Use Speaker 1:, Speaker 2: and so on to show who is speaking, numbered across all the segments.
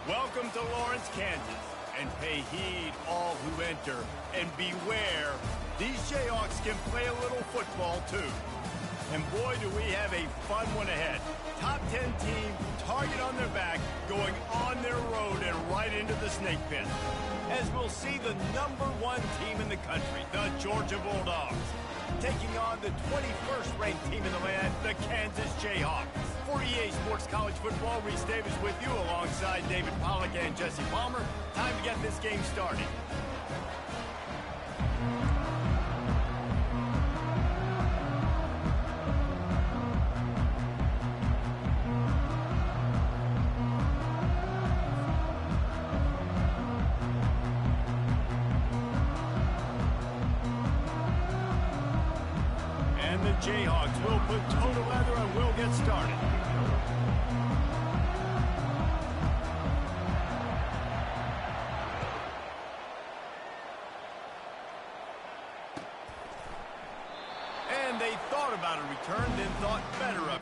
Speaker 1: Welcome to Lawrence, Kansas, and pay heed all who enter, and beware, these Jayhawks can play a little football too. And boy, do we have a fun one ahead. Top 10 team, target on their back, going on their road and right into the snake pit. As we'll see the #1 team in the country, the Georgia Bulldogs, taking on the 21st ranked team in the land, the Kansas Jayhawks. For EA Sports College Football, Reese Davis with you alongside David Pollack and Jesse Palmer. Time to get this game started. And the Jayhawks will put toe to leather and will get started. And they thought about a return, then thought better of it.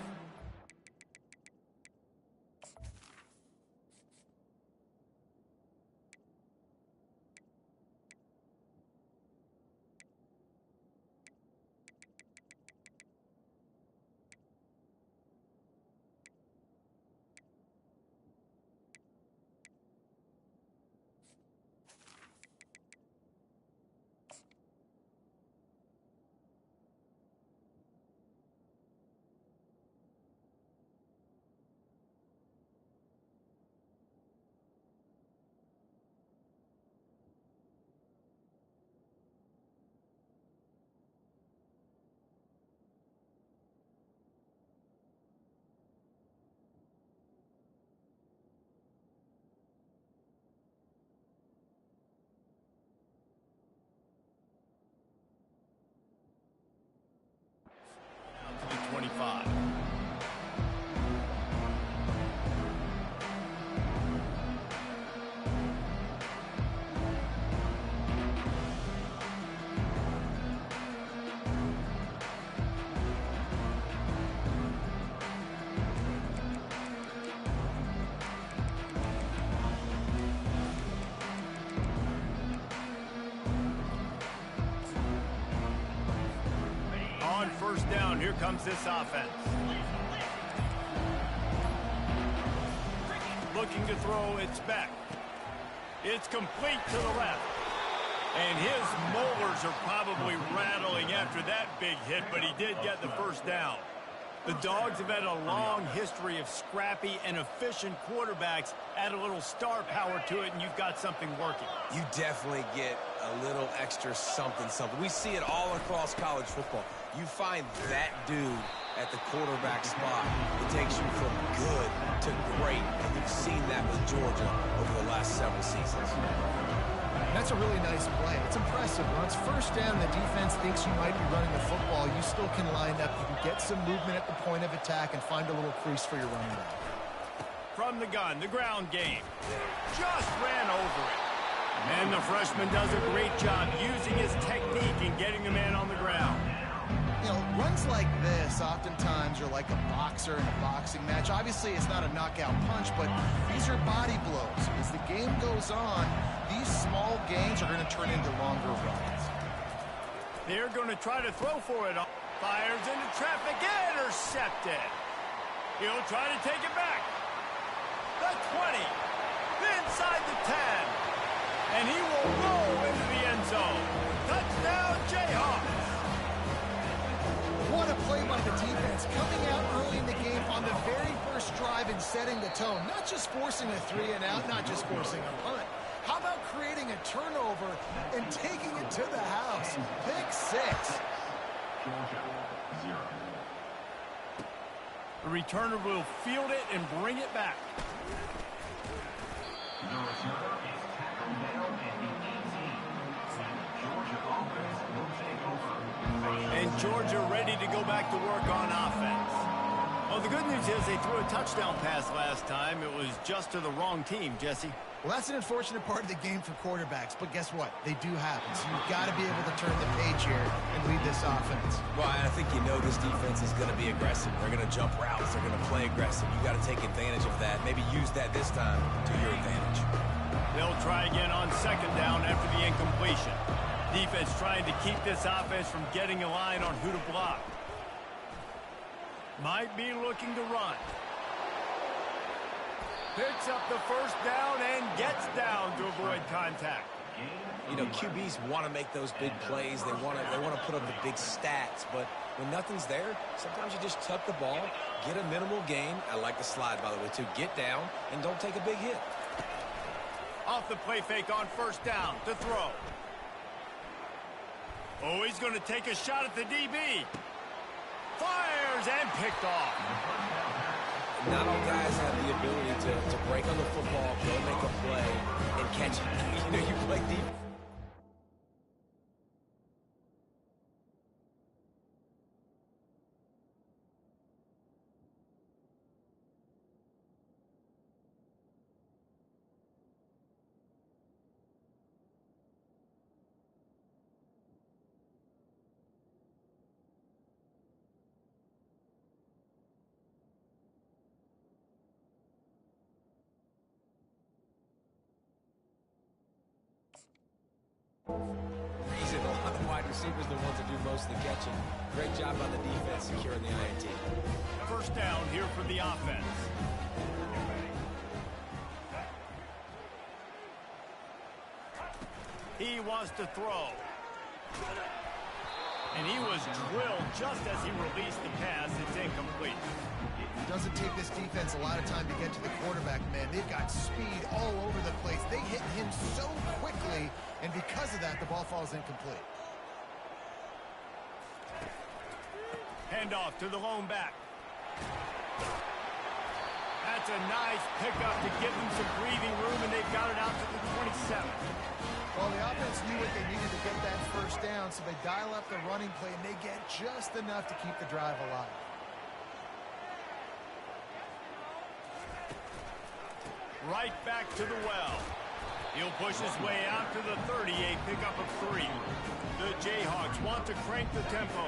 Speaker 1: To the 25. On first down, here comes this offense. Looking to throw, it's back. It's complete to the left. And his molars are probably rattling after that big hit, but he did get the first down. The Dogs have had a long history of scrappy and efficient quarterbacks. Add a little star power to it, and you've got something working.
Speaker 2: You definitely get a little extra something. We see it all across college football. You find that dude at the quarterback spot. It takes you from good to great, and you've seen that with Georgia over the last several seasons.
Speaker 3: That's a really nice play. It's impressive. When it's first down, the defense thinks you might be running the football. You still can line up. You can get some movement at the point of attack and find a little crease for your running back.
Speaker 1: From the gun, the ground game. Just ran over it. And the freshman does a great job using his technique and getting the man on the ground.
Speaker 3: You know, runs like this oftentimes are like a boxer in a boxing match. Obviously, it's not a knockout punch, but these are body blows. As the game goes on, these small gains are going to turn into longer runs.
Speaker 1: They're going to try to throw for it. Fires into traffic, intercepted. He'll try to take it back. The 20, inside the 10. And he will roll into the end zone. Touchdown, Jayhawks.
Speaker 3: What a play by the defense, coming out early in the game on the very first drive and setting the tone. Not just forcing a 3-and-out, not just forcing a punt. How about creating a turnover and taking it to the house? Pick 6.
Speaker 1: The returner will field it and bring it back.
Speaker 4: The returner is tackled down at the 18. Georgia offense will take over.
Speaker 1: And Georgia ready to go back to work on offense. Well, the good news is they threw a touchdown pass last time. It was just to the wrong team, Jesse.
Speaker 3: Well, that's an unfortunate part of the game for quarterbacks, but guess what? They do happen, so you've got to be able to turn the page here and lead this offense.
Speaker 2: Well, I think you know this defense is going to be aggressive. They're going to jump routes. They're going to play aggressive. You got to take advantage of that. Maybe use that this time to your advantage.
Speaker 1: They'll try again on second down after the incompletion. Defense trying to keep this offense from getting a line on who to block. Might be looking to run. Picks up the first down and gets down to avoid contact.
Speaker 2: You know, QBs want to make those big plays. They want to put up the big stats. But when nothing's there, sometimes you just tuck the ball, get a minimal gain. I like the slide, by the way, too. Get down and don't take a big hit.
Speaker 1: Off the play fake on first down to throw. Oh, he's going to take a shot at the DB. Fires and picked off.
Speaker 2: Not all guys have the ability to break on the football, go make a play, and catch it. You know, you play deep. Reason a lot of the wide receivers the ones that do most of the catching. Great job on the defense securing the INT.
Speaker 1: First down here for the offense. He wants to throw. And he was drilled just as he released the pass. It's incomplete.
Speaker 3: It doesn't take this defense a lot of time to get to the quarterback, man. They've got speed all over the place. They hit him so quickly, and because of that, the ball falls incomplete.
Speaker 1: Handoff to the lone back. That's a nice pickup to give them some breathing room, and they've got it out to the 27.
Speaker 3: Well, the offense knew what they needed to get that first down, so they dial up the running play, and they get just enough to keep the drive alive.
Speaker 1: Right back to the well. He'll push his way out to the 30, a pickup of 3. The Jayhawks want to crank the tempo.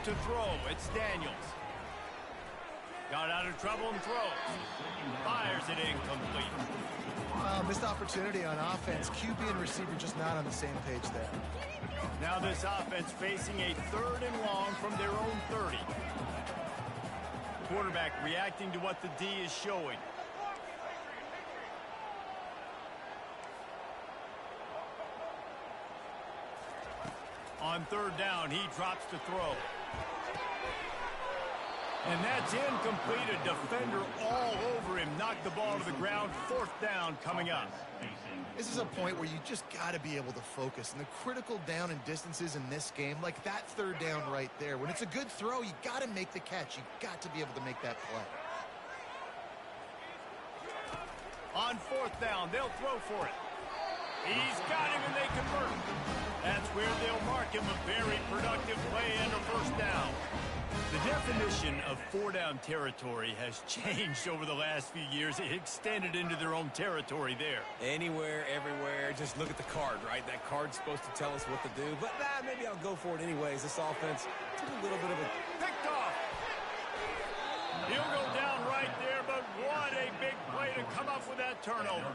Speaker 1: To throw, it's Daniels. Got out of trouble and throws. Fires it incomplete.
Speaker 3: Missed opportunity on offense. QB and receiver just not on the same page there.
Speaker 1: Now this offense facing a 3rd and long from their own 30. Quarterback reacting to what the D is showing. On 3rd down, he drops to throw. And that's incomplete. A defender all over him. Knocked the ball to the ground. 4th down coming up.
Speaker 3: This is a point where you just got to be able to focus. And the critical down and distances in this game, like that 3rd down right there, when it's a good throw, you got to make the catch. You got to be able to make that play.
Speaker 1: On 4th down, they'll throw for it. He's got him and they convert. That's where they'll mark him a very productive play and a 1st down. The definition of 4-down territory has changed over the last few years. It extended into their own territory there.
Speaker 2: Anywhere, everywhere, just look at the card, right? That card's supposed to tell us what to do, but maybe I'll go for it anyways. This offense took a little bit of a...
Speaker 1: Picked off! He'll go down right there, but what a big play to come up with that turnover.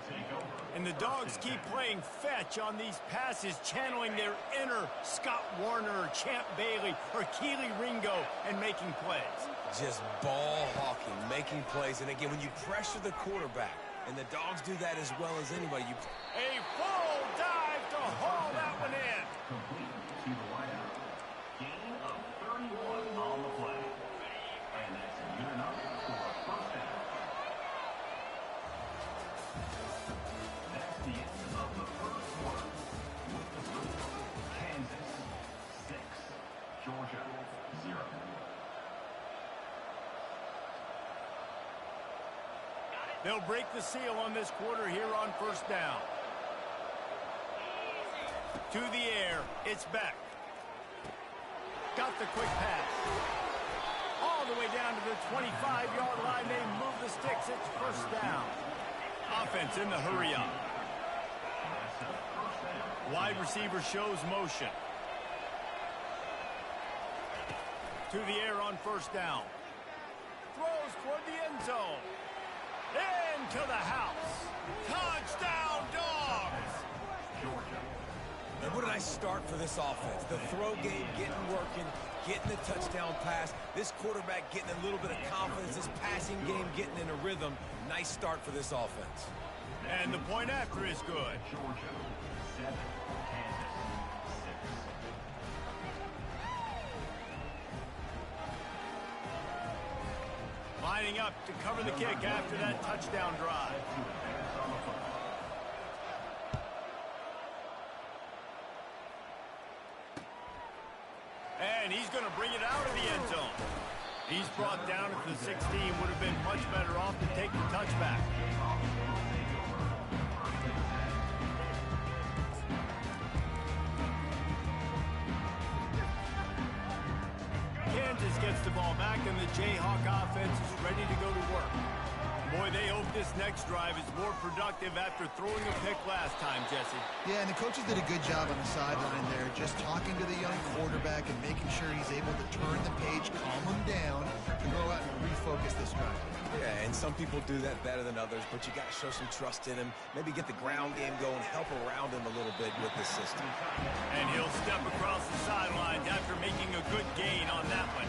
Speaker 1: And the Dogs keep playing fetch on these passes, channeling their inner Scott Warner or Champ Bailey or Keely Ringo and making plays.
Speaker 2: Just ball hawking, making plays. And again, when you pressure the quarterback, and the Dogs do that as well as anybody.
Speaker 1: A full dive to haul that one in.
Speaker 4: Complete to the wideout. Gain of 31 on the play. And that's good enough for a 1st down. That's the end of the 1st quarter. Kansas 6, Georgia 0.
Speaker 1: They'll break the seal on this quarter here on 1st down. To the air, it's Beck. Got the quick pass. the 25-yard line. They move the sticks. It's first down. Offense in the hurry up. Wide receiver shows motion. To the air on first down. Throws toward the end zone. Into the house. Touchdown, Dogs!
Speaker 2: And what a nice start for this offense. The throw game getting working, getting the touchdown pass. This quarterback getting a little bit of confidence. This passing game getting in a rhythm. Nice start for this offense.
Speaker 1: And the point after is good.
Speaker 4: Georgia 7, Kansas 6.
Speaker 1: Lining up to cover the kick after that touchdown drive. And he's going to bring it out of the end zone. He's brought down at the 16. Would have been much better off to take the touchback. Kansas gets the ball back, and the Jayhawk offense is ready to go to work. Boy, they hope this next drive is more productive after throwing a pick last time, Jesse.
Speaker 3: Yeah, and the coaches did a good job on the sideline there, just talking to the young quarterback and making sure he's able to turn the page, calm him down, to go out and refocus this drive.
Speaker 2: Yeah, and some people do that better than others, but you got to show some trust in him. Maybe get the ground game going, help around him a little bit with this system.
Speaker 1: And he'll step across the sidelines after making a good gain on that one.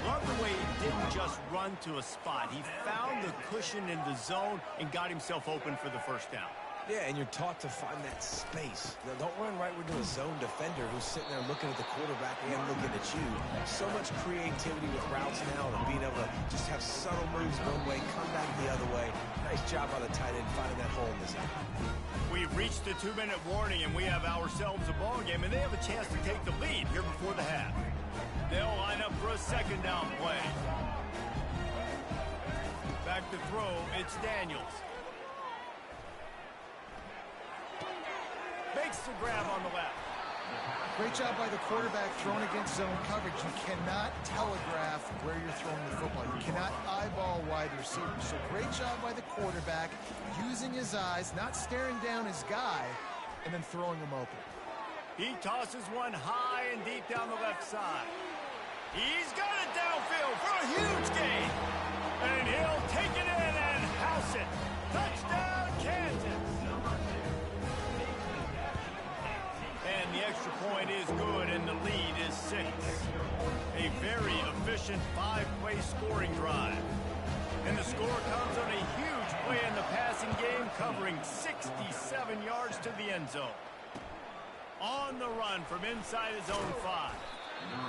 Speaker 1: Love the way he didn't just run to a spot. He found the cushion in the zone and got himself open for the first down.
Speaker 2: Yeah, and you're taught to find that space. Now, don't run right into a zone defender who's sitting there looking at the quarterback and looking at you. So much creativity with routes now and being able to just have subtle moves one way, come back the other way. Nice job by the tight end finding that hole in the zone.
Speaker 1: We've reached the 2-minute warning, and we have ourselves a ball game, and they have a chance to take the lead here before the half. They'll line up for a second down play. Back to throw, it's Daniels. Makes the grab on the left.
Speaker 3: Great job by the quarterback throwing against zone coverage. You cannot telegraph where you're throwing the football. You cannot eyeball wide receivers. So great job by the quarterback using his eyes, not staring down his guy, and then throwing him open.
Speaker 1: He tosses one high and deep down the left side. He's got it downfield for a huge gain. And he'll take it in and house it. Touchdown, Kansas. And the extra point is good, and the lead is 6. A very efficient 5-play scoring drive. And the score comes on a huge play in the passing game, covering 67 yards to the end zone. On the run from inside his own 5.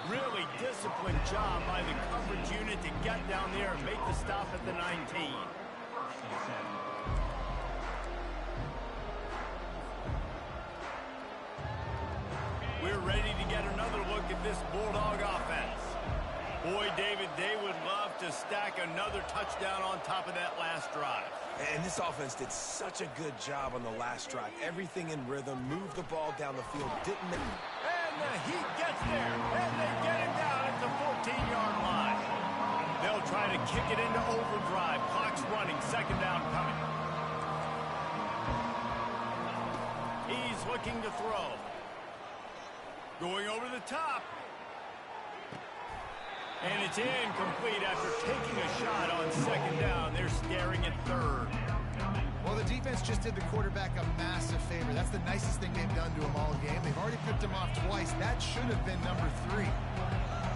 Speaker 1: Really disciplined job by the coverage unit to get down there and make the stop at the 19. We're ready to get another look at this Bulldog offense. Boy, David, they would love to stack another touchdown on top of that last drive.
Speaker 2: And this offense did such a good job on the last drive. Everything in rhythm, moved the ball down the field, didn't make...
Speaker 1: And the Heat gets there, and they get him down at the 14-yard line. They'll try to kick it into overdrive. Clock's running, second down coming. He's looking to throw. Going over the top. And it's incomplete after taking a shot on second down. They're staring at third.
Speaker 3: Well, the defense just did the quarterback a massive favor. That's the nicest thing they've done to him all game. They've already picked him off twice. That should have been number 3.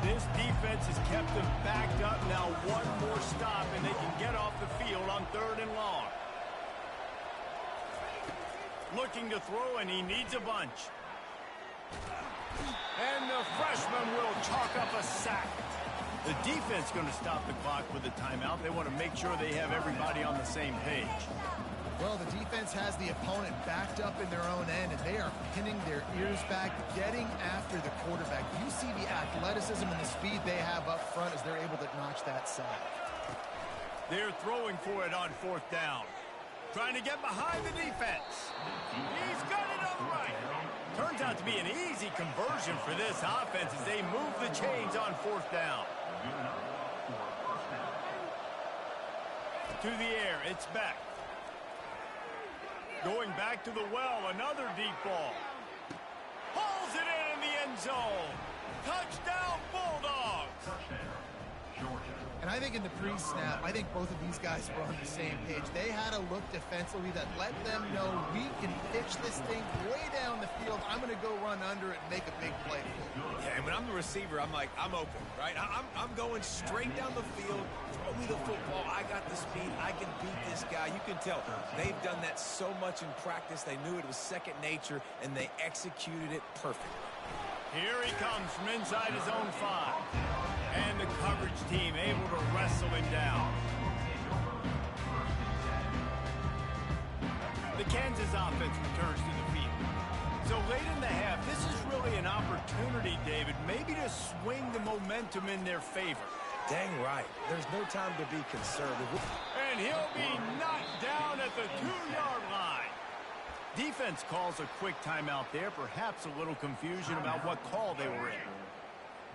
Speaker 1: This defense has kept them backed up. Now one more stop, and they can get off the field on 3rd and long. Looking to throw, and he needs a bunch. And the freshman will chalk up a sack. The defense going to stop the clock with a timeout. They want to make sure they have everybody on the same page.
Speaker 3: Well, the defense has the opponent backed up in their own end, and they are pinning their ears back, getting after the quarterback. You see the athleticism and the speed they have up front as they're able to notch that sack.
Speaker 1: They're throwing for it on 4th down. Trying to get behind the defense. He's got it on the right. Turns out to be an easy conversion for this offense as they move the chains on 4th down. through the air. It's Beck. Going back to the well, another deep ball. Hauls it in the end zone. Touchdown, Bulldogs.
Speaker 4: Touchdown, Georgia.
Speaker 3: And I think in the pre-snap, I think both of these guys were on the same page. They had a look defensively that let them know we can pitch this thing way down the field. I'm going to go run under it and make a big play.
Speaker 2: Yeah, and when I'm the receiver, I'm like, I'm open, right? I'm going straight down the field. Throw me the football. I got the speed. I can beat this guy. You can tell they've done that so much in practice. They knew it was second nature, and they executed it perfectly.
Speaker 1: Here he comes from inside his own 5. And the coverage team able to wrestle him down. The Kansas offense returns to the field. So late in the half, this is really an opportunity, David, maybe to swing the momentum in their favor.
Speaker 2: Dang right. There's no time to be conservative.
Speaker 1: And he'll be knocked down at the 2-yard line. Defense calls a quick timeout there, perhaps a little confusion about what call they were in.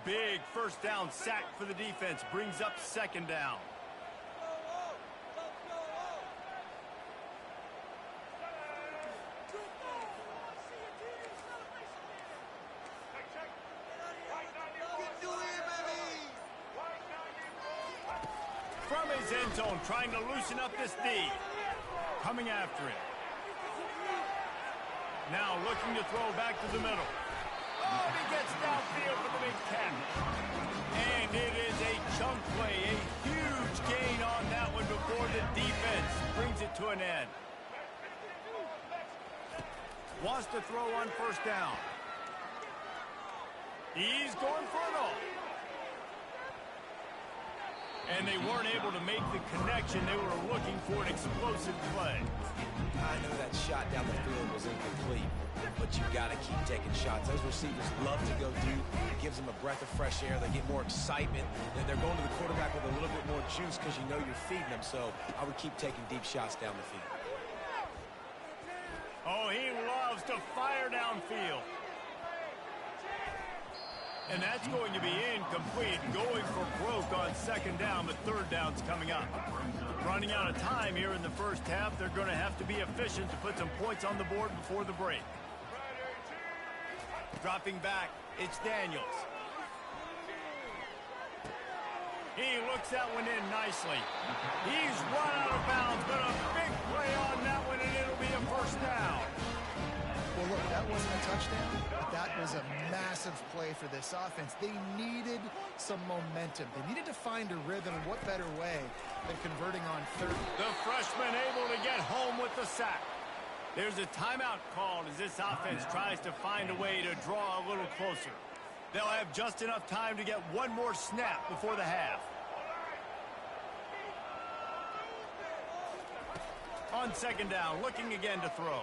Speaker 1: Big first down sack for the defense, brings up second down. From his end zone, trying to loosen up this D. Coming after it. Now looking to throw back to the middle. Oh, he gets downfield for the big catch. And it is a chunk play, a huge gain on that one before the defense brings it to an end. Wants to throw on first down. He's going for it all. And they weren't able to make the connection. They were looking for an explosive play.
Speaker 2: I know that shot down the field was incomplete, but you got to keep taking shots. Those receivers love to go deep. It gives them a breath of fresh air. They get more excitement. They're going to the quarterback with a little bit more juice because you know you're feeding them. So I would keep taking deep shots down the field.
Speaker 1: Oh, he loves to fire downfield. And that's going to be incomplete. Going for broke on second down, but third down's coming up. Running out of time here in the first half. They're going to have to be efficient to put some points on the board before the break. Dropping back, it's Daniels. He looks that one in nicely. He's run out of bounds, but a big play on that one, and it'll be a first down.
Speaker 3: Well, look, that wasn't a touchdown, but that was a massive play for this offense. They needed some momentum. They needed to find a rhythm, and what better way than converting on third.
Speaker 1: The freshman able to get home with the sack. There's a timeout called as this offense tries to find a way to draw a little closer. They'll have just enough time to get one more snap before the half. On second down, looking again to throw.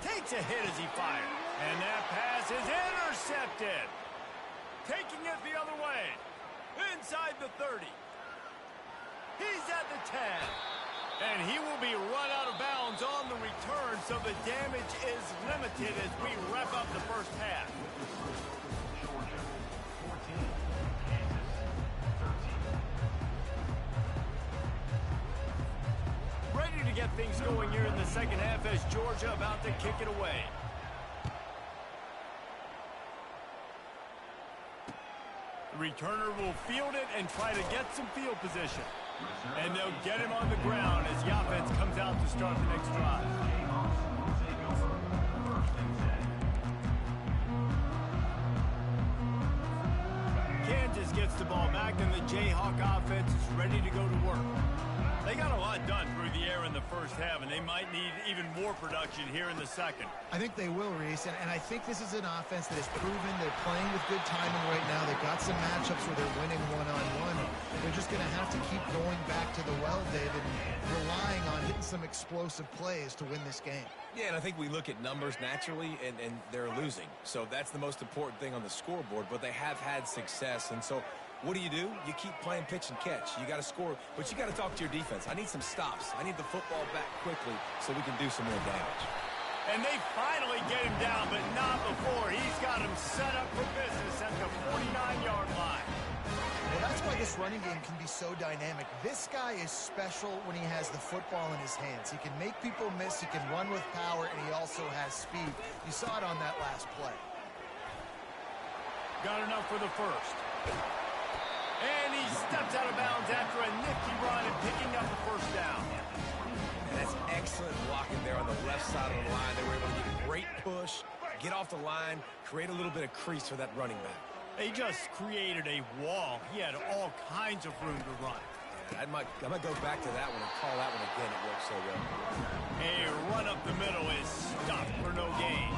Speaker 1: Takes a hit as he fired. And that pass is intercepted. Taking it the other way. Inside the 30. He's at the 10. And he will be run out of bounds on the return, so the damage is limited as we wrap up the first half.
Speaker 4: Georgia, 14. Kansas, 13.
Speaker 1: Ready to get things going here in the second half as Georgia about to kick it away. The returner will field it and try to get some field position. And they'll get him on the ground as the offense comes out to start the next drive. Kansas gets the ball back, and the Jayhawk offense is ready to go to work. They got a lot done through the air in the first half, and they might need even more production here in the second.
Speaker 3: I think they will, Reese, and I think this is an offense that has proven they're playing with good timing right now. They've got some matchups where they're winning one-on-one. They're just going to have to keep going back to the well, David, and relying on hitting some explosive plays to win this game.
Speaker 2: Yeah, and I think we look at numbers naturally, and they're losing. So that's the most important thing on the scoreboard, but they have had success. And so what do? You keep playing pitch and catch. You got to score, but you got to talk to your defense. I need some stops. I need the football back quickly so we can do some more damage.
Speaker 1: And they finally get him down, but not before. He's got him set up for business at the 49-yard line.
Speaker 3: Well, that's why this running game can be so dynamic. This guy is special when he has the football in his hands. He can make people miss, he can run with power, and he also has speed. You saw it on that last play.
Speaker 1: Got enough for the first. And he steps out of bounds after a nifty run and picking up the first down.
Speaker 2: And that's excellent blocking there on the left side of the line. They were able to get a great push, get off the line, create a little bit of crease for that running back.
Speaker 1: They just created a wall. He had all kinds of room to run.
Speaker 2: I might go back to that one and call that one again. It worked so well.
Speaker 1: A run up the middle is stopped for no gain.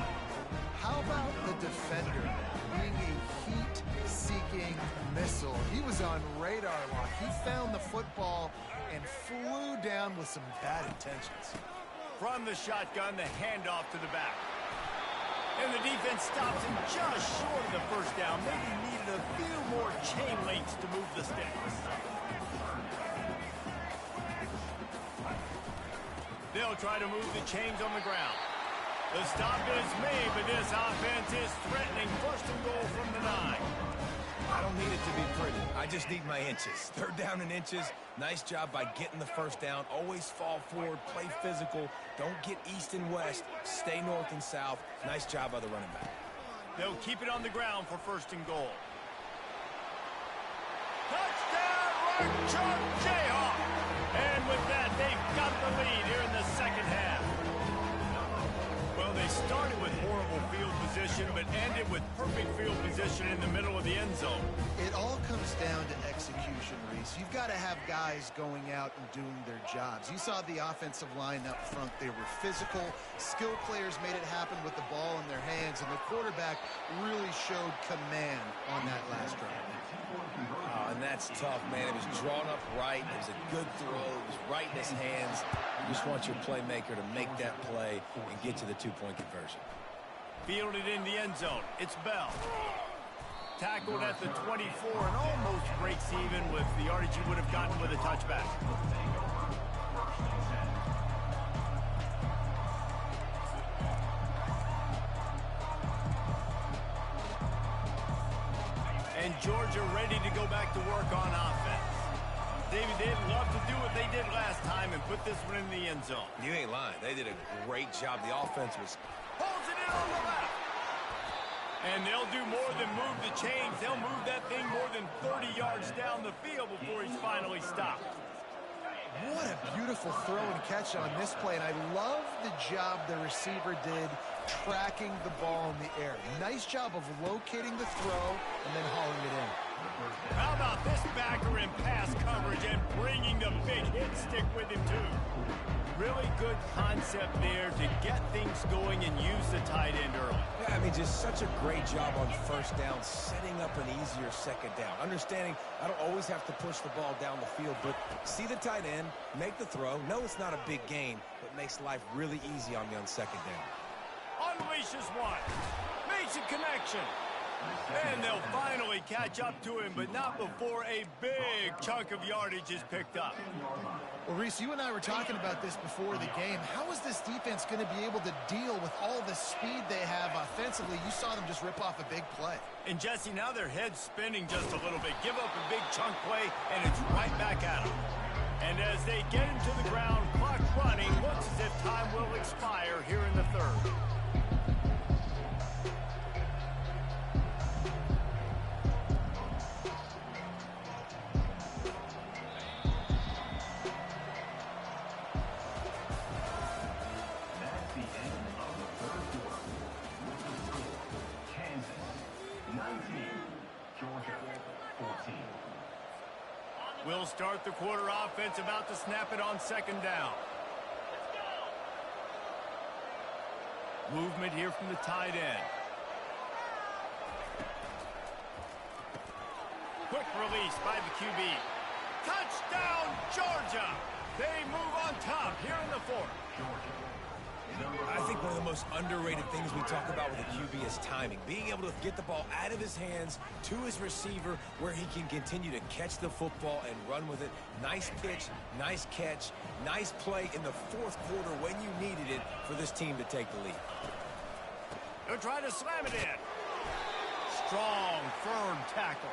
Speaker 3: How about the defender being a heat-seeking missile? He was on radar lock. He found the football and flew down with some bad intentions.
Speaker 1: From the shotgun, the handoff to the back. And the defense stops him just short of the first down. Maybe needed a few more chain links to move the sticks. They'll try to move the chains on the ground. The stop is made, but this offense is threatening. First and goal from the 9.
Speaker 2: I don't need it to be pretty. I just need my inches. Third down in inches. Nice job by getting the first down. Always fall forward, play physical. Don't get east and west. Stay north and south. Nice job by the running back.
Speaker 1: They'll keep it on the ground for first and goal. Touchdown, Rock Chalk Jayhawk! And with that, they've got the lead here in the second half. Well, they started with horrible field position, but ended with perfect field position in the middle of the end zone.
Speaker 3: It all comes down to execution, Reese. You've got to have guys going out and doing their jobs. You saw the offensive line up front. They were physical. Skill players made it happen with the ball in their hands, and the quarterback really showed command on that last drive.
Speaker 2: And that's tough, man. It was drawn up right. It was a good throw. It was right in his hands. You just want your playmaker to make that play and get to the two-point conversion.
Speaker 1: Fielded in the end zone. It's Bell. Tackled at the 24 and almost breaks even with the yardage he would have gotten with a touchback. And Georgia ready to go back to work on offense. David, they'd love to do what they did last time and put this one in the end zone.
Speaker 2: You ain't lying. They did a great job. The offense was...
Speaker 1: Holds it in on the left. And they'll do more than move the chains. They'll move that thing more than 30 yards down the field before he's finally stopped.
Speaker 3: What a beautiful throw and catch on this play, and I love the job the receiver did tracking the ball in the air. Nice job of locating the throw and then hauling it in.
Speaker 1: How about this backer in pass coverage and bringing the big hit stick with him, too? Really good concept there to get things going and use the tight end early.
Speaker 2: Yeah, I mean, just such a great job on first down, setting up an easier second down. Understanding I don't always have to push the ball down the field, but see the tight end, make the throw. No, it's not a big gain, but makes life really easy on me on second down.
Speaker 1: Unleashes one. Makes a connection. And they'll finally catch up to him, but not before a big chunk of yardage is picked up.
Speaker 3: Well, Reese, you and I were talking about this before the game. How is this defense going to be able to deal with all the speed they have offensively? You saw them just rip off a big play.
Speaker 1: And, Jesse, now their head's spinning just a little bit. Give up a big chunk play, and it's right back at them. And as they get him to the ground, clock running, looks as if time will expire here in the third. We'll start the quarter offense, about to snap it on second down. Movement here from the tight end. Quick release by the QB. Touchdown, Georgia! They move on top here in the fourth.
Speaker 2: I think one of the most underrated things we talk about with a QB is timing. Being able to get the ball out of his hands to his receiver where he can continue to catch the football and run with it. Nice pitch, nice catch, nice play in the fourth quarter when you needed it for this team to take the lead.
Speaker 1: They're trying to slam it in. Strong, firm tackle.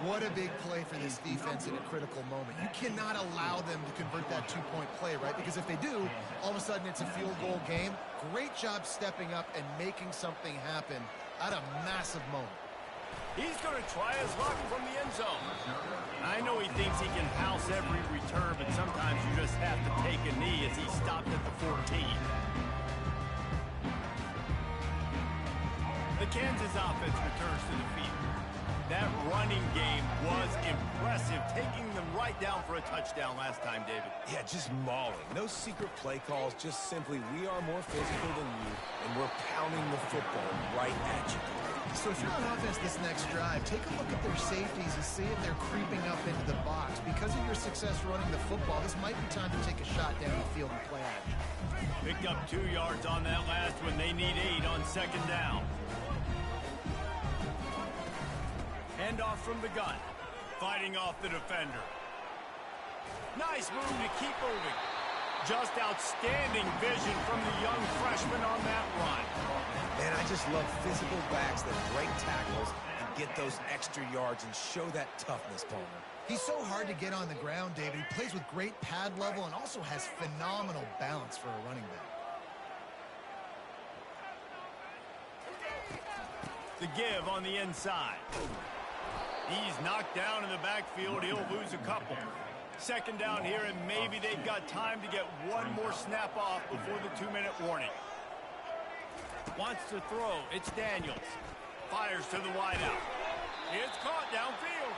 Speaker 3: What a big play for this defense in a critical moment. You cannot allow them to convert that two-point play, right? Because if they do, all of a sudden it's a field goal game. Great job stepping up and making something happen at a massive moment.
Speaker 1: He's going to try his luck from the end zone. I know he thinks he can house every return, but sometimes you just have to take a knee as he stopped at the 14. The Kansas offense returns to the field. That running game was impressive, taking them right down for a touchdown last time, David.
Speaker 2: Yeah, just mauling. No secret play calls, just simply we are more physical than you, and we're pounding the football right at you.
Speaker 3: So if you're on offense this next drive, take a look at their safeties and see if they're creeping up into the box. Because of your success running the football, this might be time to take a shot down the field and play action.
Speaker 1: Picked up 2 yards on that last one. They need 8 on second down. Handoff from the gun. Fighting off the defender. Nice move to keep moving. Just outstanding vision from the young freshman on that run.
Speaker 2: Man, I just love physical backs that break tackles and get those extra yards and show that toughness, Palmer.
Speaker 3: He's so hard to get on the ground, David. He plays with great pad level and also has phenomenal balance for a running back.
Speaker 1: The give on the inside. He's knocked down in the backfield. He'll lose a couple. Second down here, and maybe they've got time to get one more snap off before the 2-minute warning. Wants to throw. It's Daniels. Fires to the wideout. It's caught downfield.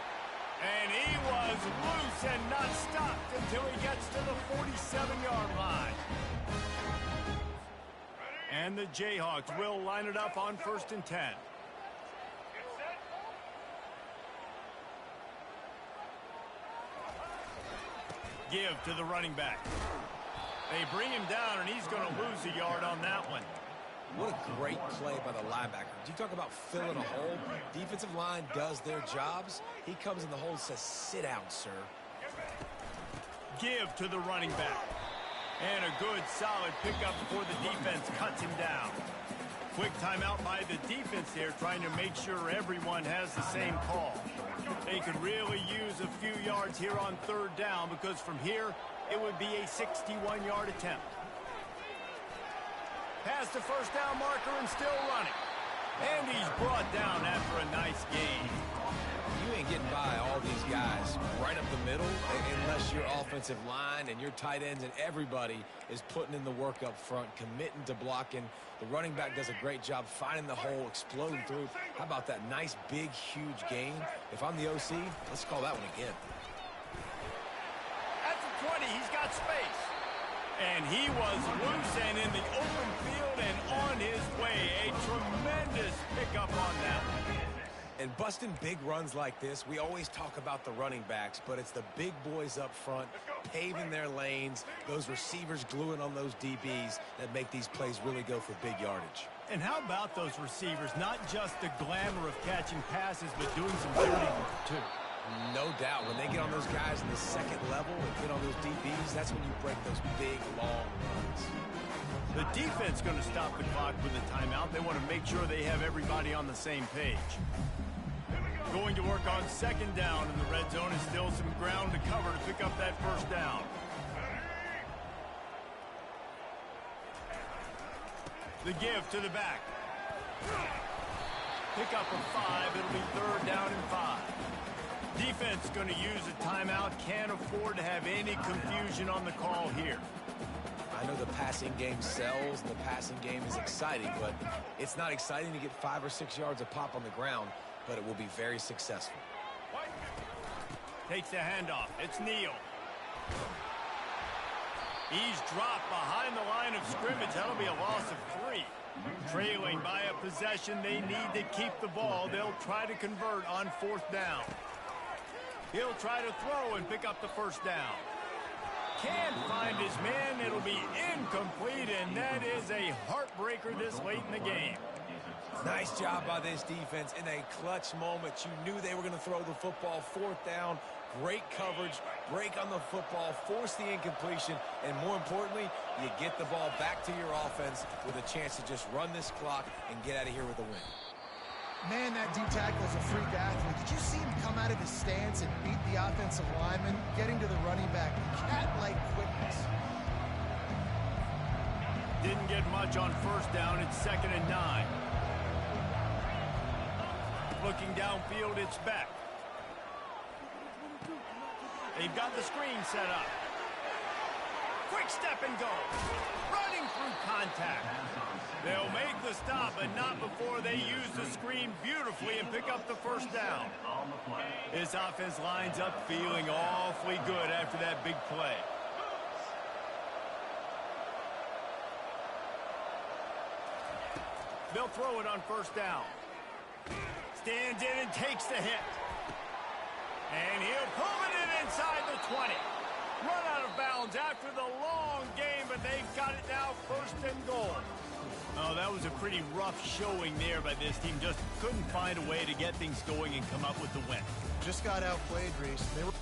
Speaker 1: And he was loose and not stopped until he gets to the 47-yard line. And the Jayhawks will line it up on 1st and 10. Give to the running back. They bring him down, and he's going to lose a yard on that one.
Speaker 2: What a great play by the linebacker. You talk about filling a hole. Defensive line does their jobs. He comes in the hole and says, sit down, sir.
Speaker 1: Give to the running back. And a good, solid pickup before the defense cuts him down. Quick timeout by the defense there, trying to make sure everyone has the same call. They could really use a few yards here on 3rd down, because from here, it would be a 61-yard attempt. Past the first down marker and still running. And he's brought down after a nice gain.
Speaker 2: You ain't getting by all these guys right up the middle unless your offensive line and your tight ends and everybody is putting in the work up front, committing to blocking. The running back does a great job finding the hole, exploding through. How about that nice, big, huge gain? If I'm the OC, let's call that one again.
Speaker 1: At the 20, he's got space. And he was loose and in the open field and on his way. A tremendous pickup on that one.
Speaker 2: And busting big runs like this, we always talk about the running backs, but it's the big boys up front, paving their lanes, those receivers gluing on those DBs that make these plays really go for big yardage.
Speaker 1: And how about those receivers? Not just the glamour of catching passes, but doing some dirty work, too.
Speaker 2: No doubt. When they get on those guys in the second level and get on those DBs, that's when you break those big, long runs.
Speaker 1: The defense going to stop the clock with a timeout. They want to make sure they have everybody on the same page. Going to work on 2nd down in the red zone, is still some ground to cover to pick up that 1st down. The give to the back. Pick up a 5. It'll be 3rd down and 5. Defense going to use a timeout. Can't afford to have any confusion on the call here.
Speaker 2: I know the passing game sells, the passing game is exciting, but it's not exciting to get 5 or 6 yards a pop on the ground, but it will be very successful.
Speaker 1: Takes the handoff. It's Neal. He's dropped behind the line of scrimmage. That'll be a loss of 3. Trailing by a possession, they need to keep the ball. They'll try to convert on 4th down. He'll try to throw and pick up the 1st down. can't find his man. It'll be incomplete, and that is a heartbreaker this late in the game.
Speaker 2: Nice job by this defense in a clutch moment. You knew they were going to throw the football. 4th down, great coverage, break on the football, force the incompletion, and more importantly, you get the ball back to your offense with a chance to just run this clock and get out of here with a win.
Speaker 3: Man, that D tackle is a freak athlete. Did you see him come out of his stance and beat the offensive lineman, getting to the running back? Cat-like quickness.
Speaker 1: Didn't get much on 1st down. It's 2nd and 9. Looking downfield, it's Beck. They've got the screen set up. Quick step and go. Running through contact. They'll make the stop, but not before they use the screen beautifully and pick up the 1st down. This offense lines up feeling awfully good after that big play. They'll throw it on 1st down. Stands in and takes the hit. And he'll pull it in inside the 20. Run out of bounds after the long game, but they've got it now 1st and goal. Oh, that was a pretty rough showing there by this team. Just couldn't find a way to get things going and come up with the win.
Speaker 3: Just got outplayed, Reese. They were...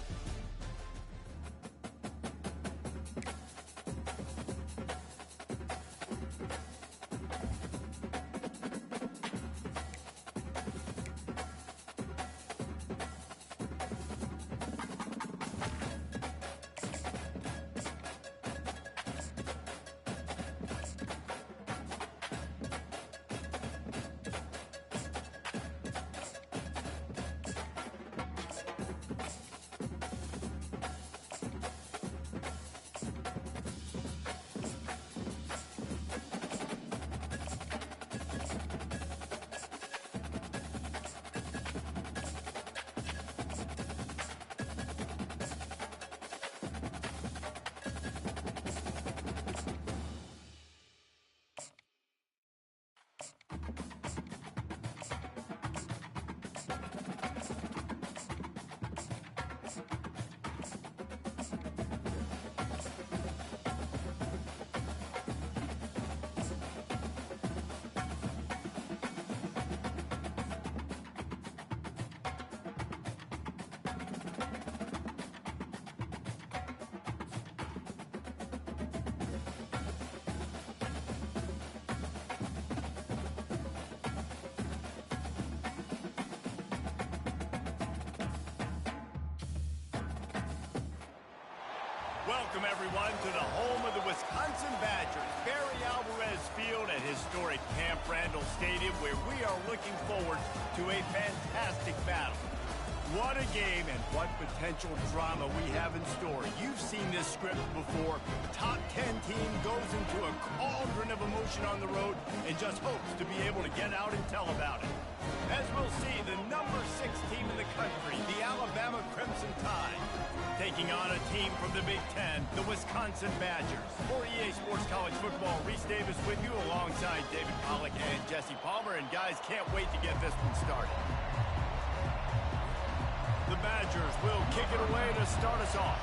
Speaker 1: Welcome, everyone, to the home of the Wisconsin Badgers, Barry Alvarez Field at historic Camp Randall Stadium, where we are looking forward to a fantastic battle. What a game and what potential drama we have in store. You've seen this script before. Top 10 team goes into a cauldron of emotion on the road and just hopes to be able to get out and tell about it. As we'll see, the number 6 team in the country, the Alabama Crimson Tide, taking on a team from the Big Ten, the Wisconsin Badgers. For EA Sports College Football, Reese Davis with you alongside David Pollack and Jesse Palmer. And guys, can't wait to get this one started. The Badgers will kick it away to start us off.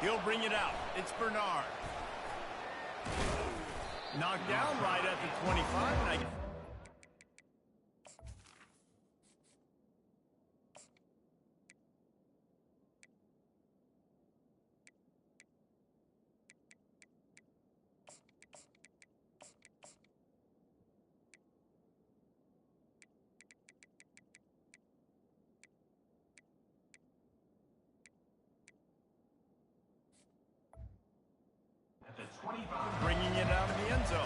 Speaker 1: He'll bring it out. It's Bernard. Knocked down right at the 25. And bringing it out of the end zone.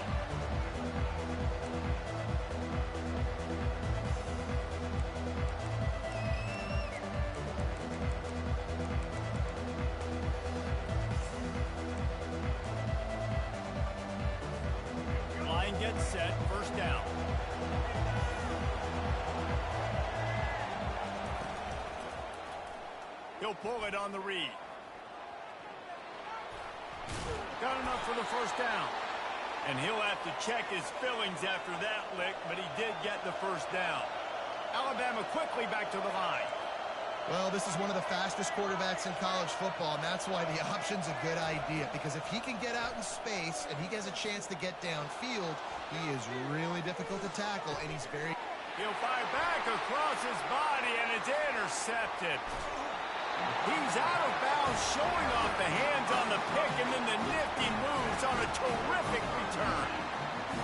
Speaker 1: Line gets set, 1st down. He'll pull it on the read. Got enough for the 1st down. And he'll have to check his fillings after that lick, but he did get the 1st down. Alabama quickly back to the line.
Speaker 3: Well, this is one of the fastest quarterbacks in college football, and that's why the option's a good idea. Because if he can get out in space and he has a chance to get downfield, he is really difficult to tackle, and he's very...
Speaker 1: He'll fire back across his body, and it's intercepted. He's out of bounds, showing off the hands on the pick, and then the nifty moves on a terrific return.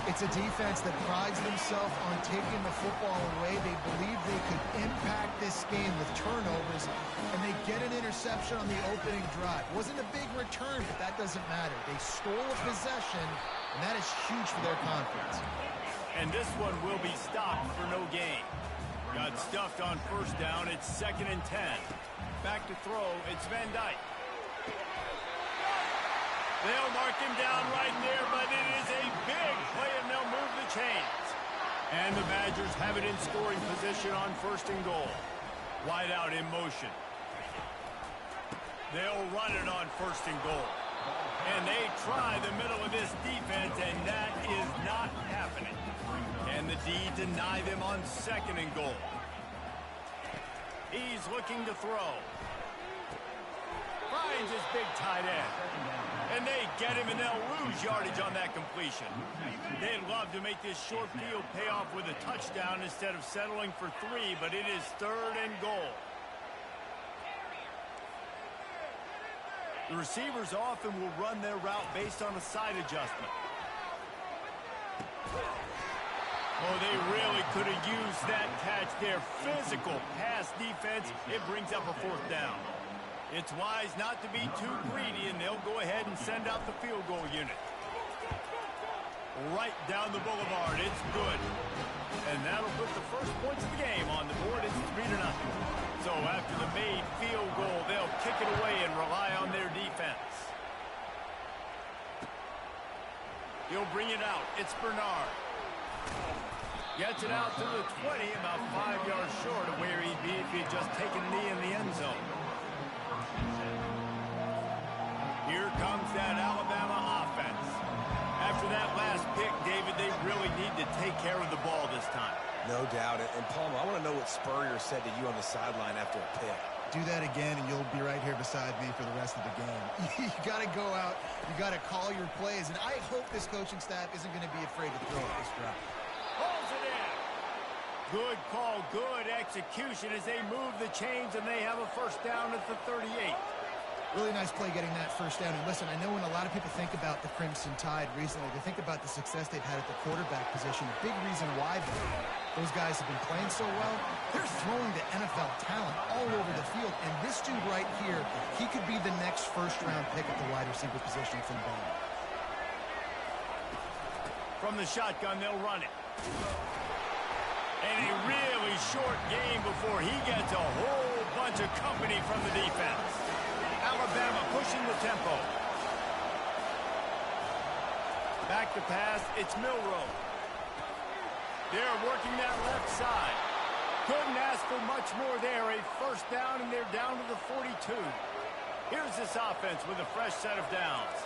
Speaker 3: It's a defense that prides themselves on taking the football away. They believe they could impact this game with turnovers, and they get an interception on the opening drive. Wasn't a big return, but that doesn't matter. They stole a possession, and that is huge for their confidence.
Speaker 1: And this one will be stopped for no gain. Got stuffed on first down. It's 2nd and 10. Back to throw. It's Van Dyke. They'll mark him down right there, but it is a big play, and they'll move the chains. And the Badgers have it in scoring position on 1st and goal. Wide out in motion. They'll run it on 1st and goal. And they try the middle of this defense, and that is not happening. And the D deny them on 2nd and goal. He's looking to throw. Finds his big tight end. And they get him, and they'll lose yardage on that completion. They'd love to make this short field pay off with a touchdown instead of settling for 3, but it is 3rd and goal. The receivers often will run their route based on a side adjustment. Oh, they really could have used that catch there. Physical pass defense. It brings up a 4th down. It's wise not to be too greedy, and they'll go ahead and send out the field goal unit. Right down the boulevard. It's good. And that'll put the first points of the game on the board. It's 3-0. So after the made field goal, they'll kick it away and rely on their defense. He'll bring it out. It's Bernard. Gets it out to the 20, about 5 yards short of where he'd be if he'd just taken a knee in the end zone. Here comes that Alabama offense. After that last pick, David, they really need to take care of the ball this time.
Speaker 2: No doubt. And Palmer, I want to know what Spurrier said to you on the sideline after a pick.
Speaker 3: Do that again, and you'll be right here beside me for the rest of the game. You got to go out. You got to call your plays, and I hope this coaching staff isn't going to be afraid to throw at this drive.
Speaker 1: Pulls it in. Good call, good execution as they move the chains, and they have a 1st down at the 38.
Speaker 3: Really nice play getting that 1st down. And listen, I know when a lot of people think about the Crimson Tide recently, they think about the success they've had at the quarterback position. A big reason why those guys have been playing so well, they're throwing the NFL talent all over the field. And this dude right here, he could be the next 1st-round pick at the wide receiver position from Bama.
Speaker 1: From the shotgun, they'll run it. And a really short game before he gets a whole bunch of company from the defense. Alabama pushing the tempo. Back to pass, it's Milroe. They're working that left side. Couldn't ask for much more there. A 1st down, and they're down to the 42. Here's this offense with a fresh set of downs.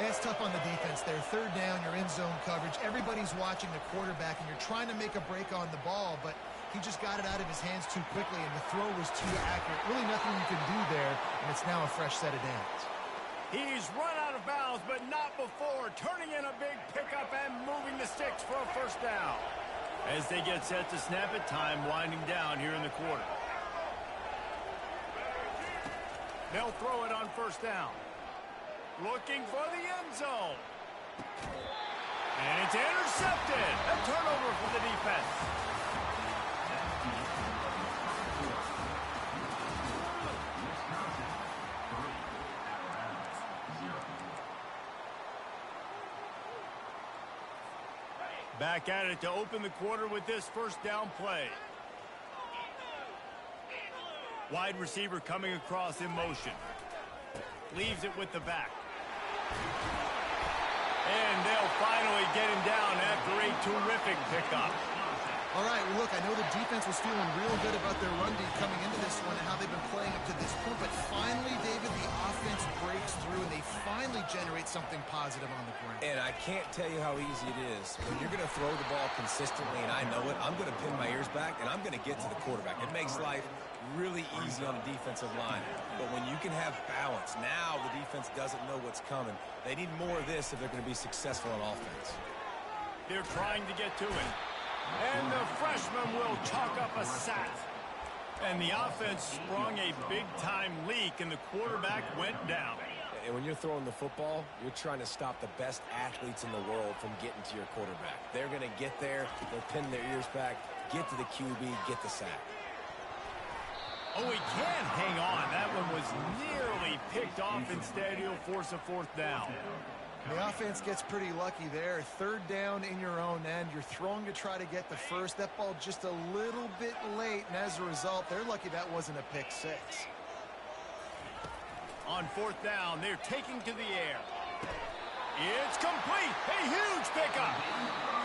Speaker 3: It's tough on the defense there. 3rd down, you're in zone coverage. Everybody's watching the quarterback, and you're trying to make a break on the ball, but he just got it out of his hands too quickly, and the throw was too accurate. Really nothing you can do there, and it's now a fresh set of downs.
Speaker 1: He's run out of bounds, but not before. Turning in a big pickup and moving the sticks for a 1st down. As they get set to snap it, time winding down here in the quarter. They'll throw it on 1st down. Looking for the end zone. And it's intercepted. A turnover for the defense. Back at it to open the quarter with this 1st down play. Wide receiver coming across in motion. Leaves it with the back. And they'll finally get him down after a terrific pickup.
Speaker 3: All right, well, look, I know the defense was feeling real good about their run D coming into this one and how they've been playing up to this point, but finally, David, the offense breaks through and they finally generate something positive on the ground.
Speaker 2: And I can't tell you how easy it is. When you're going to throw the ball consistently, and I know it, I'm going to pin my ears back, and I'm going to get to the quarterback. It makes life really easy on the defensive line. But when you can have balance, now the defense doesn't know what's coming. They need more of this if they're going to be successful on offense.
Speaker 1: They're trying to get to it. And the freshman will chalk up a sack. And the offense sprung a big-time leak, and the quarterback went down.
Speaker 2: And when you're throwing the football, you're trying to stop the best athletes in the world from getting to your quarterback. They're going to get there, they'll pin their ears back, get to the QB, get the sack.
Speaker 1: Oh, he can't hang on. That one was nearly picked off. Instead, he'll force a fourth down.
Speaker 3: The offense gets pretty lucky there. Third down in your own end. You're throwing to try to get the first. That ball just a little bit late, and as a result, they're lucky that wasn't a pick six.
Speaker 1: On fourth down, they're taking to the air. It's complete. A huge pickup.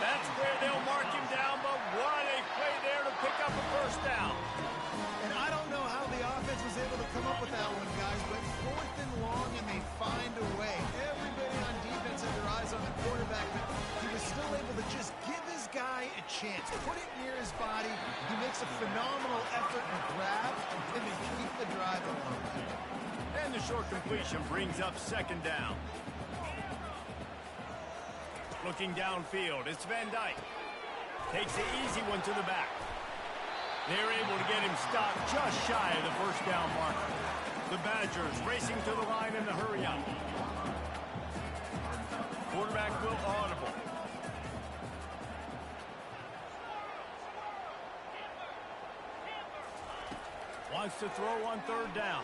Speaker 1: That's where they'll mark him down, but what a play there to pick up a first down.
Speaker 3: And I don't know how the offense was able to come up with that one, guys, but fourth and long, and they find a way. Everybody on defense had their eyes on the quarterback, but he was still able to just give his guy a chance, put it near his body. He makes a phenomenal effort to grab, and they keep the drive along.
Speaker 1: And the short completion brings up second down. Looking downfield, it's Van Dyke. Takes the easy one to the back. They're able to get him stopped just shy of the first down marker. The Badgers racing to the line in the hurry up. Quarterback will audible. Wants to throw on third down.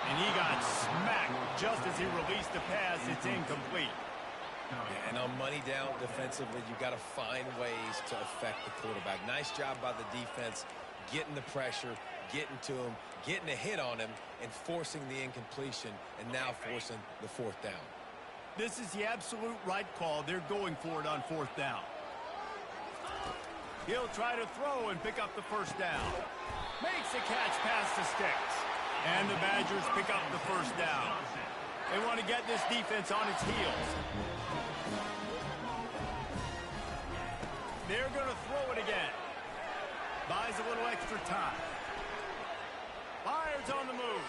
Speaker 1: And he got smacked just as he released the pass. It's incomplete.
Speaker 2: And on money down defensively, you got to find ways to affect the quarterback. Nice job by the defense, getting the pressure, getting to him, getting a hit on him, and forcing the incompletion, and now forcing the fourth down.
Speaker 1: This is the absolute right call. They're going for it on fourth down. He'll try to throw and pick up the first down. Makes a catch past the sticks. And the Badgers pick up the first down. They want to get this defense on its heels. They're going to throw it again. Buys a little extra time. Fires on the move.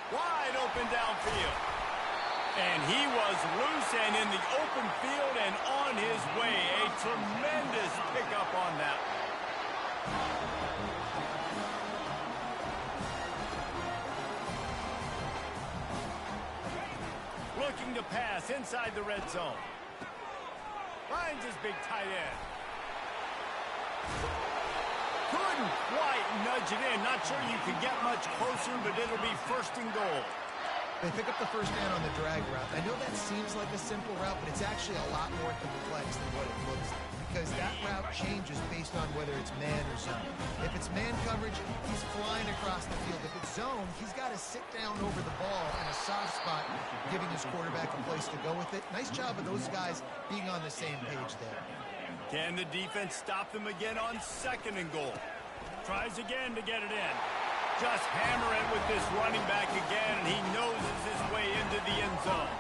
Speaker 1: Wide open downfield. And he was loose and in the open field and on his way. A tremendous pickup on that one. Looking to pass inside the red zone. Finds his big tight end. Couldn't quite nudge it in. Not sure you could get much closer, but it'll be first and goal.
Speaker 3: They pick up the first down on the drag route. I know that seems like a simple route, but it's actually a lot more complex than what it looks like, because that route changes based on whether it's man or zone. If it's man coverage, he's flying across the field. If it's zone, he's got to sit down over the ball in a soft spot, giving his quarterback a place to go with it. Nice job of those guys being on the same page there.
Speaker 1: Can the defense stop them again on second and goal? Tries again to get it in. Just hammer it with this running back again, and he noses his way into the end zone.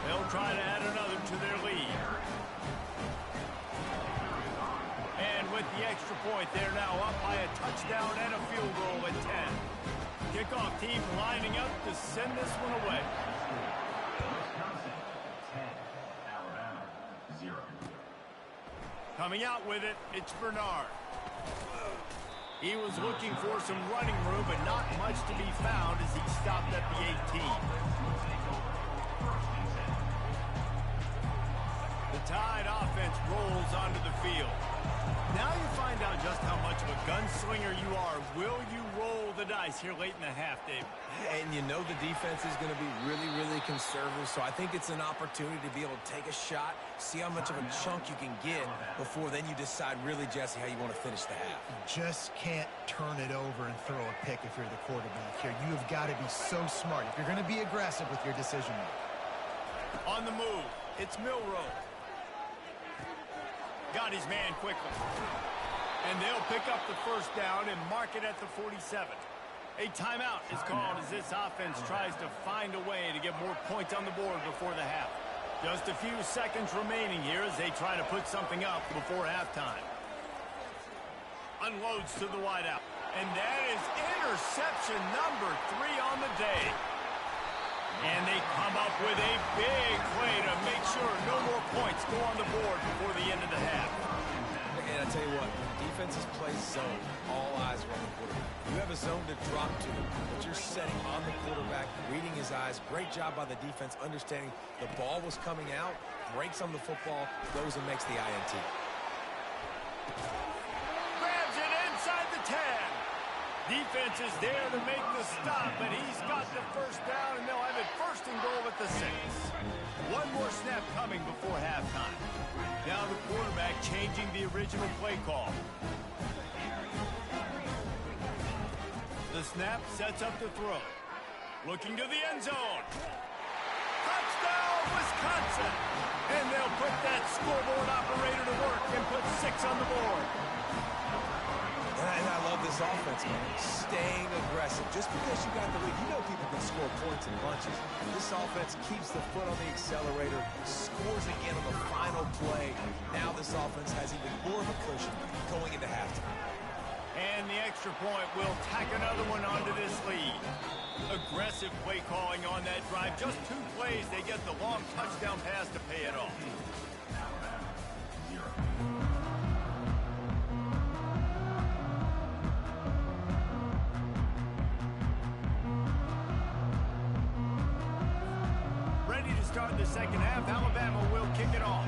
Speaker 1: They'll try to add another to their lead. And with the extra point, they're now up by a touchdown and a field goal at 10. Kickoff team lining up to send this one away.
Speaker 4: Wisconsin, 10. Alabama, 0.
Speaker 1: Coming out with it, it's Bernard. He was looking for some running room, but not much to be found as he stopped at the 18. The Tide offense rolls onto the field. Now you find out just how much of a gunslinger you are. Will you roll the dice here late in the half, Dave?
Speaker 2: And you know the defense is going to be really, really conservative, so I think it's an opportunity to be able to take a shot, see how much of a chunk you can get before then you decide really, Jesse, how you want to finish the half.
Speaker 3: Just can't turn it over and throw a pick if you're the quarterback here. You have got to be so smart if you're going to be aggressive with your decision making.
Speaker 1: On the move, it's Milroe. around his man quickly. And they'll pick up the first down and mark it at the 47. A timeout is called as this offense tries to find a way to get more points on the board before the half. Just a few seconds remaining here as they try to put something up before halftime. Unloads to the wideout. And that is interception number 3 on the day. And they come up with a big play to make sure no more points go on the board before the end of the half.
Speaker 2: And I tell you what, when defenses play zone, all eyes are on the quarterback. You have a zone to drop to, but you're setting on the quarterback, reading his eyes. Great job by the defense, understanding the ball was coming out, breaks on the football, goes and makes the INT.
Speaker 1: Grabs it inside the 10. Defense is there to make the stop, but he's got the first down, and they'll have it first and goal at the 6. One more snap coming before halftime. Now the quarterback changing the original play call. The snap sets up the throw. Looking to the end zone. Touchdown, Wisconsin! And they'll put that scoreboard operator to work and put 6 on the board.
Speaker 2: And I love this offense, man. Staying aggressive. Just because you got the lead, you know people can score points in bunches. This offense keeps the foot on the accelerator, scores again on the final play. Now this offense has even more of a cushion going into halftime.
Speaker 1: And the extra point will tack another one onto this lead. Aggressive play calling on that drive. Just 2 plays, they get the long touchdown pass to pay it off. Ready to start the second half. Alabama will kick it off.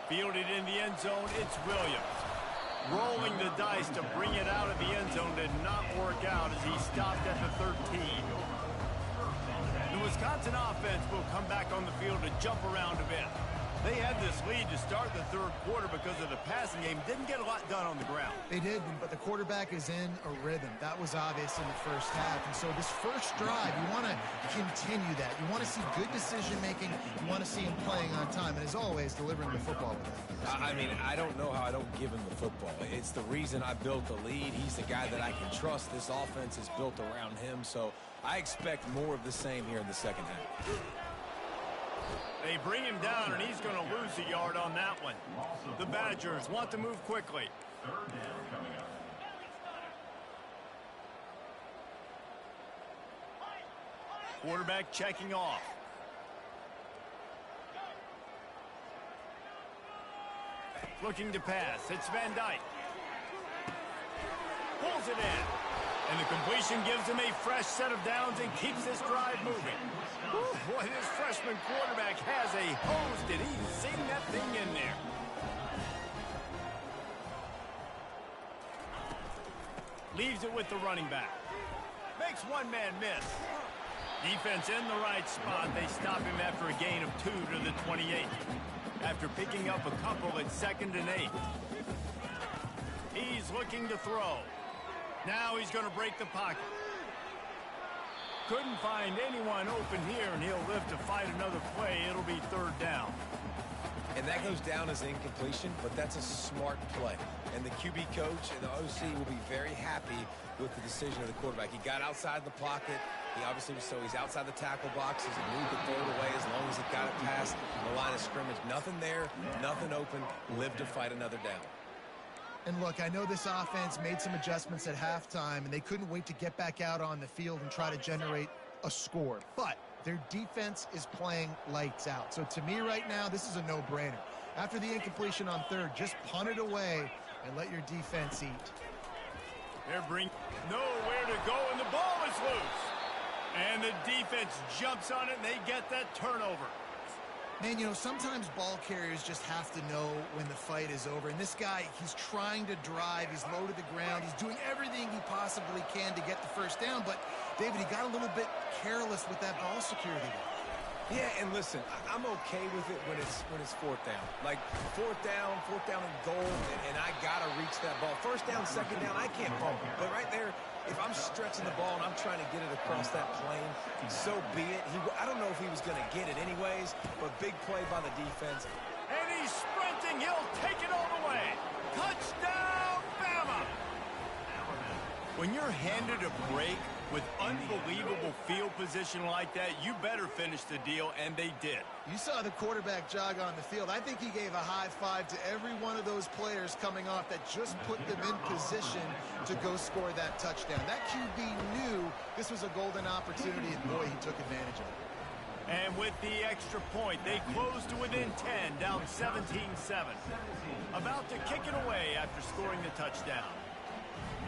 Speaker 1: Fielded in the end zone, it's Williams. Rolling the dice to bring it out of the end zone did not work out as he stopped at the 13. The Wisconsin offense will come back on the field to jump around a bit. They had this lead to start the third quarter because of the passing game. Didn't get a lot done on the ground.
Speaker 3: They did, but the quarterback is in a rhythm. That was obvious in the first half. And so this first drive, you want to continue that. You want to see good decision-making. You want to see him playing on time. And as always, delivering the football with it.
Speaker 2: I mean, I don't know how I don't give him the football. It's the reason I built the lead. He's the guy that I can trust. This offense is built around him. So I expect more of the same here in the second half.
Speaker 1: They bring him down, and he's going to lose a yard on that one. The Badgers want to move quickly.
Speaker 4: Third down coming up.
Speaker 1: Quarterback checking off. Looking to pass. It's Van Dyke. Pulls it in. And the completion gives him a fresh set of downs and keeps this drive moving. Whew, boy, this freshman quarterback has a hose. Did he sing that thing in there? Leaves it with the running back. Makes one man miss. Defense in the right spot. They stop him after a gain of 2 to the 28. After picking up a couple at 2nd and 8. He's looking to throw. Now he's going to break the pocket. Couldn't find anyone open here, and he'll live to fight another play. It'll be 3rd down.
Speaker 2: And that goes down as incompletion, but that's a smart play. And the QB coach and the OC will be very happy with the decision of the quarterback. He got outside the pocket. He obviously was, so he's outside the tackle boxes and knew he could throw it away as long as he got it past the line of scrimmage. Nothing there, nothing open. Live to fight another down.
Speaker 3: And look, I know this offense made some adjustments at halftime, and they couldn't wait to get back out on the field and try to generate a score. But their defense is playing lights out. So to me right now, this is a no-brainer. After the incompletion on 3rd, just punt it away and let your defense eat.
Speaker 1: They're bringing nowhere to go, and the ball is loose. And the defense jumps on it, and they get that turnover.
Speaker 3: Man, you know, sometimes ball carriers just have to know when the fight is over. And this guy, he's trying to drive. He's low to the ground. He's doing everything he possibly can to get the first down. But, David, he got a little bit careless with that ball security.
Speaker 2: Yeah, and listen, I'm okay with it when it's 4th down. Like, 4th down and goal, and I got to reach that ball. 1st down, 2nd down, I can't fumble. But right there, if I'm stretching the ball and I'm trying to get it across that plane, so be it. I don't know if he was going to get it anyways, but big play by the defense.
Speaker 1: And he's sprinting. He'll take it all the way. Touchdown, Bama! When you're handed a break with unbelievable field position like that, you better finish the deal, and they did.
Speaker 3: You saw the quarterback jog on the field. I think he gave a high five to every one of those players coming off that just put them in position to go score that touchdown. That QB knew this was a golden opportunity, and boy, he took advantage of it.
Speaker 1: And with the extra point, they close to within 10, down 17-7. About to kick it away after scoring the touchdown.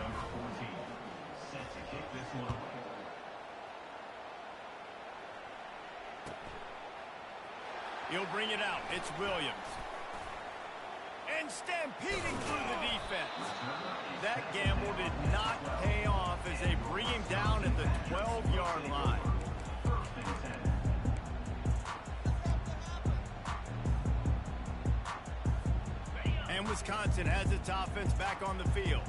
Speaker 4: Number 14, set to kick this one away.
Speaker 1: He'll bring it out. It's Williams. And stampeding through the defense. That gamble did not pay off as they bring him down at the 12-yard line.
Speaker 4: First and 10.
Speaker 1: And Wisconsin has its offense back on the field.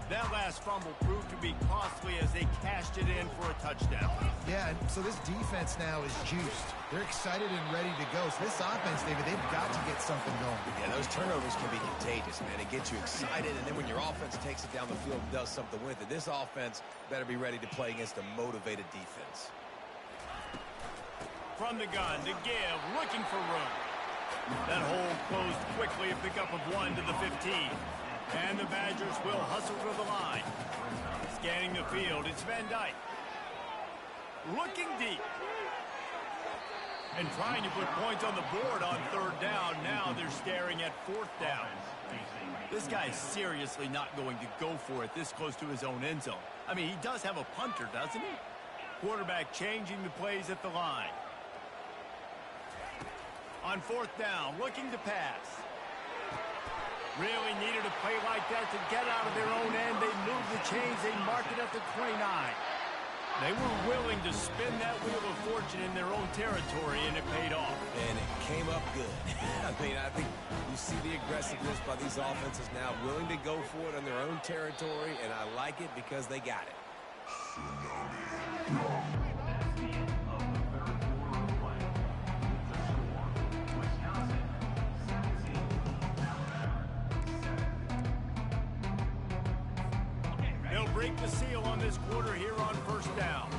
Speaker 1: That last fumble proved to be costly as they cashed it in for a touchdown.
Speaker 3: Yeah, so this defense now is juiced. They're excited and ready to go. So this offense, David, they've got to get something going.
Speaker 2: Yeah, those turnovers can be contagious, man. It gets you excited, and then when your offense takes it down the field and does something with it, this offense better be ready to play against a motivated defense.
Speaker 1: From the gun to give, looking for room. That hole closed quickly, a pickup of 1 to the 15. And the Badgers will hustle to the line. Scanning the field, it's Van Dyke. Looking deep. And trying to put points on the board on third down. Now they're staring at fourth down. This guy's seriously not going to go for it this close to his own end zone. I mean, he does have a punter, doesn't he? Quarterback changing the plays at the line. On fourth down, looking to pass. Really needed a play like that to get out of their own end. They moved the chains. They marked it at the 29. They were willing to spin that wheel of fortune in their own territory, and it paid off.
Speaker 2: And it came up good. I mean, I think you see the aggressiveness by these offenses now, willing to go for it in their own territory, and I like it because they got it.
Speaker 4: That's the end of the third quarter of play. The score, Wisconsin 17, Alabama 7.
Speaker 1: They'll break the seal on this quarter here on first down.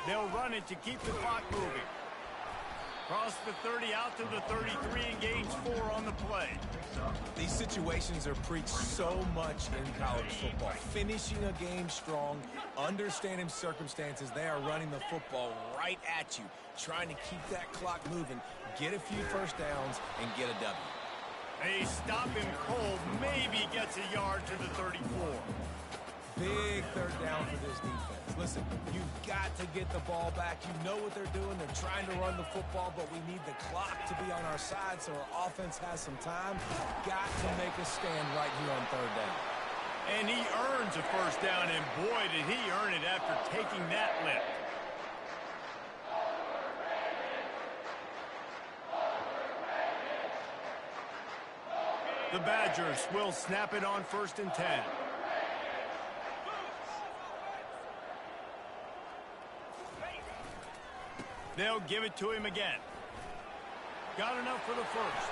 Speaker 1: They'll run it to keep the clock moving. Cross the 30 out to the 33 and gains 4 on the play.
Speaker 2: These situations are preached so much in college football. Finishing a game strong, understanding circumstances. They are running the football right at you, trying to keep that clock moving, get a few first downs, and get a W.
Speaker 1: They stop him cold, maybe gets a yard to the 34.
Speaker 2: Big third down for this defense. Listen, you've got to get the ball back. You know what they're doing. They're trying to run the football, but we need the clock to be on our side so our offense has some time. Got to make a stand right here on third down.
Speaker 1: And he earns a first down, and boy, did he earn it after taking that lift. The Badgers will snap it on first and 10. They'll give it to him again. Got enough for the first.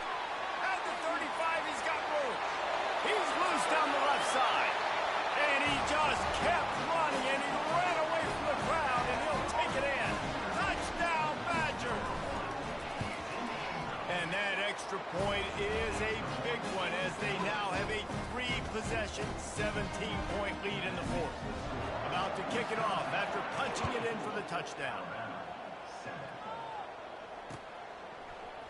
Speaker 1: At the 35, he's got room. He's loose down the left side. And he just kept running, and he ran away from the crowd, and he'll take it in. Touchdown, Badger. And that extra point is a big one as they now have a 3-possession, 17-point lead in the fourth. About to kick it off after punching it in for the touchdown.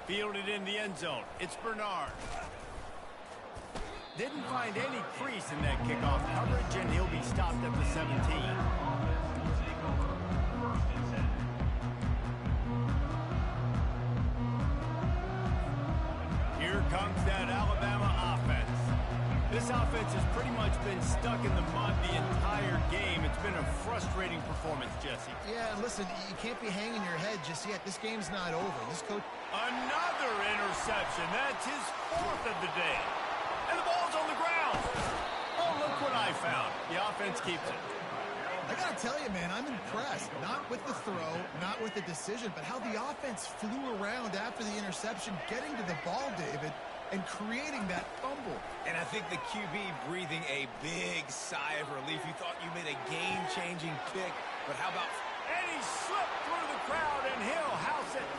Speaker 1: Fielded in the end zone. It's Bernard. Didn't find any crease in that kickoff coverage, and he'll be stopped at the 17. Here comes that Alabama offense. This offense has pretty much been stuck in the mud the entire game. It's been a frustrating performance, Jesse.
Speaker 3: Yeah, and listen, you can't be hanging your head just yet. This game's not over. This coach...
Speaker 1: Another interception. That's his 4th of the day. And the ball's on the ground. Oh, look what I found. The offense keeps it.
Speaker 3: I got to tell you, man, I'm impressed. Not with the throw, not with the decision, but how the offense flew around after the interception, getting to the ball, David, and creating that fumble.
Speaker 2: And I think the QB breathing a big sigh of relief. You thought you made a game-changing pick, but how about...
Speaker 1: And he slipped through the crowd, and he'll house it.